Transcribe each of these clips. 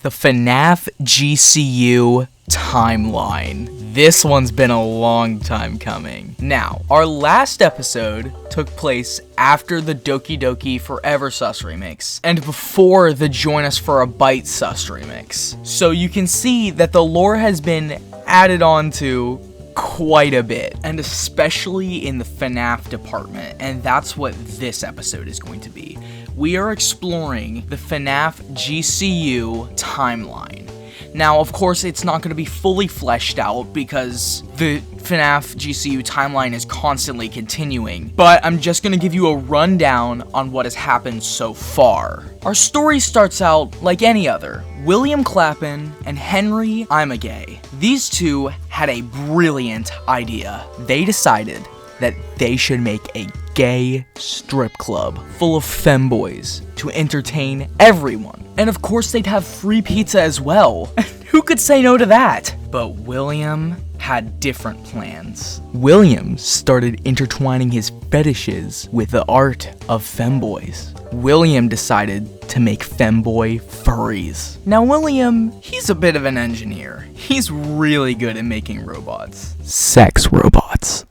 the Fnaf Gcu Timeline. This one's been a long time coming. Now, our last episode took place after the Doki Doki Forever Sus remix, and before the Join Us for a Bite Sus remix. So you can see that the lore has been added on to quite a bit, and especially in the FNAF department, and that's what this episode is going to be. We are exploring the Fnaf Gcu Timeline. Now, of course, it's not going to be fully fleshed out because the Fnaf Gcu Timeline is constantly continuing, but I'm just going to give you a rundown on what has happened so far. Our story starts out like any other. William Clapton and Henry Imagay. These two had a brilliant idea. They decided that they should make a gay strip club full of femboys to entertain everyone. And of course they'd have free pizza as well. Who could say no to that? But William had different plans. William started intertwining his fetishes with the art of femboys. William decided to make femboy furries. Now William, he's a bit of an engineer. He's really good at making robots. Sex robots.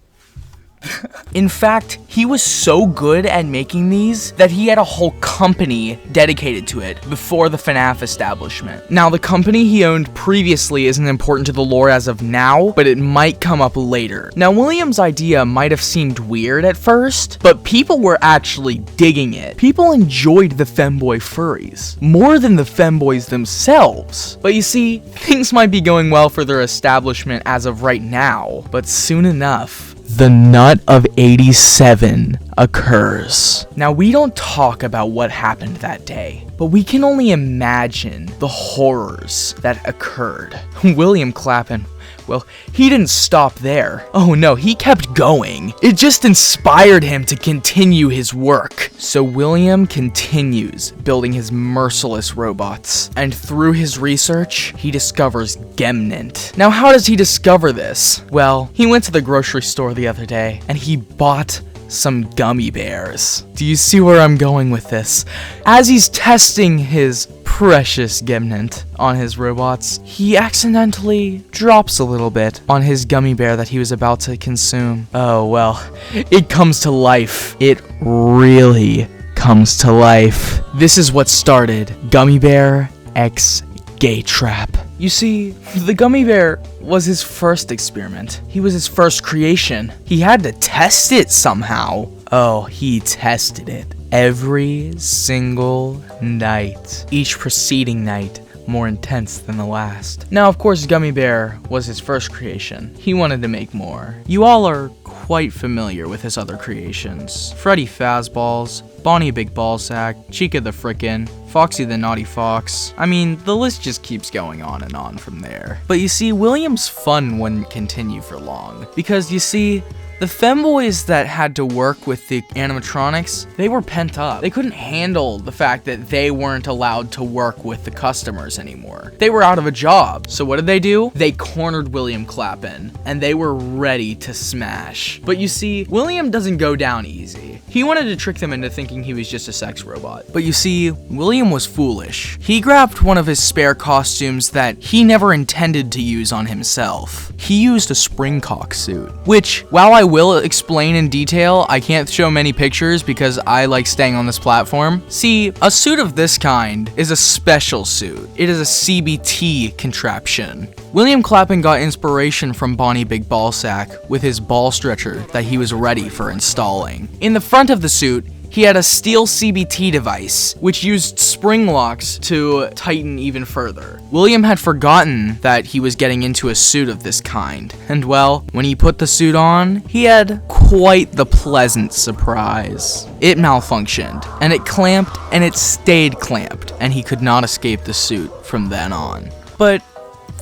In fact, he was so good at making these that he had a whole company dedicated to it before the FNAF establishment. Now, the company he owned previously isn't important to the lore as of now, but it might come up later. Now, William's idea might have seemed weird at first, but people were actually digging it. People enjoyed the femboy furries more than the femboys themselves. But you see, things might be going well for their establishment as of right now, but soon enough, the Nut of 87 occurs. Now, we don't talk about what happened that day, but we can only imagine the horrors that occurred. William Clapton, well, he didn't stop there. Oh no, he kept going. It just inspired him to continue his work. So William continues building his merciless robots, and through his research, he discovers Gemnant. Now, how does he discover this? Well, he went to the grocery store the other day, and he bought some gummy bears. Do you see where I'm going with this? As he's testing his precious Gemnant on his robots, he accidentally drops a little bit on his gummy bear that he was about to consume. Oh well, it comes to life. It really comes to life. This is what started Gummy Bear X Gaytrap. You see, the gummy bear was his first experiment. He was his first creation. He had to test it somehow. Oh, he tested it every single night. Each preceding night more intense than the last. Now, of course, Gummy Bear was his first creation. He wanted to make more. You all are quite familiar with his other creations. Freddy Fazballs, Bonnie Big Ballsack, Chica the Frickin', Foxy the Naughty Fox. I mean, the list just keeps going on and on from there. But you see, William's fun wouldn't continue for long. Because you see, the femboys that had to work with the animatronics, they were pent up. They couldn't handle the fact that they weren't allowed to work with the customers anymore. They were out of a job. So what did they do? They cornered William Clapton, and they were ready to smash. But you see, William doesn't go down easy. He wanted to trick them into thinking he was just a sex robot. But you see, William was foolish. He grabbed one of his spare costumes that he never intended to use on himself. He used a springcock suit, which, while I will explain in detail, I can't show many pictures because I like staying on this platform. See, a suit of this kind is a special suit. It is a CBT contraption. William Clapton got inspiration from Bonnie Big Ballsack with his ball stretcher that he was ready for installing. In the front of the suit, he had a steel CBT device, which used spring locks to tighten even further. William had forgotten that he was getting into a suit of this kind, and well, when he put the suit on, he had quite the pleasant surprise. It malfunctioned, and it clamped, and it stayed clamped, and he could not escape the suit from then on. But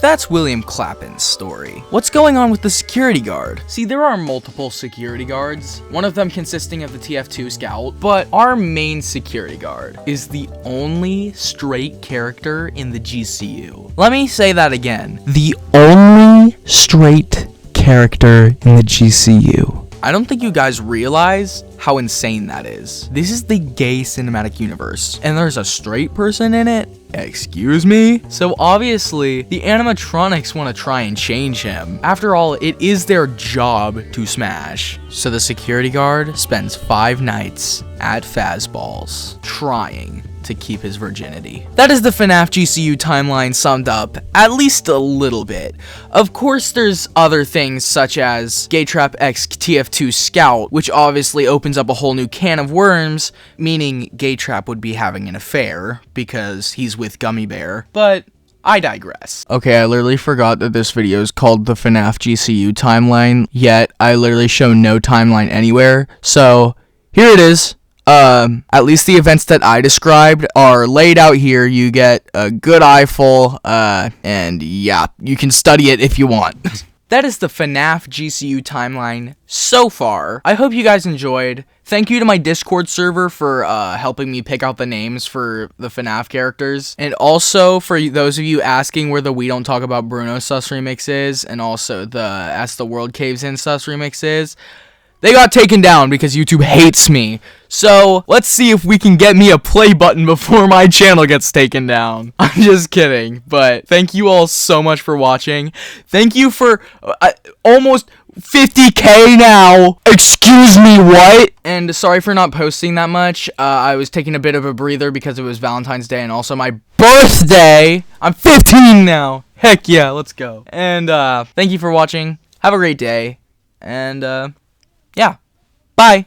that's William Clapton's story. What's going on with the security guard? See, there are multiple security guards, one of them consisting of the TF2 Scout, but our main security guard is the only straight character in the GCU. Let me say that again. The only straight character in the GCU. I don't think you guys realize how insane that is. This is the gay cinematic universe, and there's a straight person in it? Excuse me? So obviously, the animatronics want to try and change him. After all, it is their job to smash. So the security guard spends 5 nights at Fazballs trying to keep his virginity. That is the Fnaf GCU timeline summed up, at least a little bit. Of course, there's other things such as Gaytrap X TF2 Scout, which obviously opens up a whole new can of worms, meaning Gaytrap would be having an affair because he's with Gummy Bear, but I digress. Okay, I literally forgot that this video is called the Fnaf GCU timeline, yet I literally show no timeline anywhere, so here it is. At least the events that I described are laid out here. You get a good eyeful, and yeah, you can study it if you want. That is the Fnaf GCU timeline so far. I hope you guys enjoyed. Thank you to my Discord server for helping me pick out the names for the Fnaf characters. And also for those of you asking where the We Don't Talk About Bruno sus remix is, and also the As the World Caves In sus remix is. They got taken down because YouTube hates me. So, let's see if we can get me a play button before my channel gets taken down. I'm just kidding, but thank you all so much for watching. Thank you for almost 50K now. Excuse me, what? And sorry for not posting that much. I was taking a bit of a breather because it was Valentine's Day and also my birthday. I'm 15 now. Heck yeah, let's go. And thank you for watching. Have a great day. And yeah. Bye.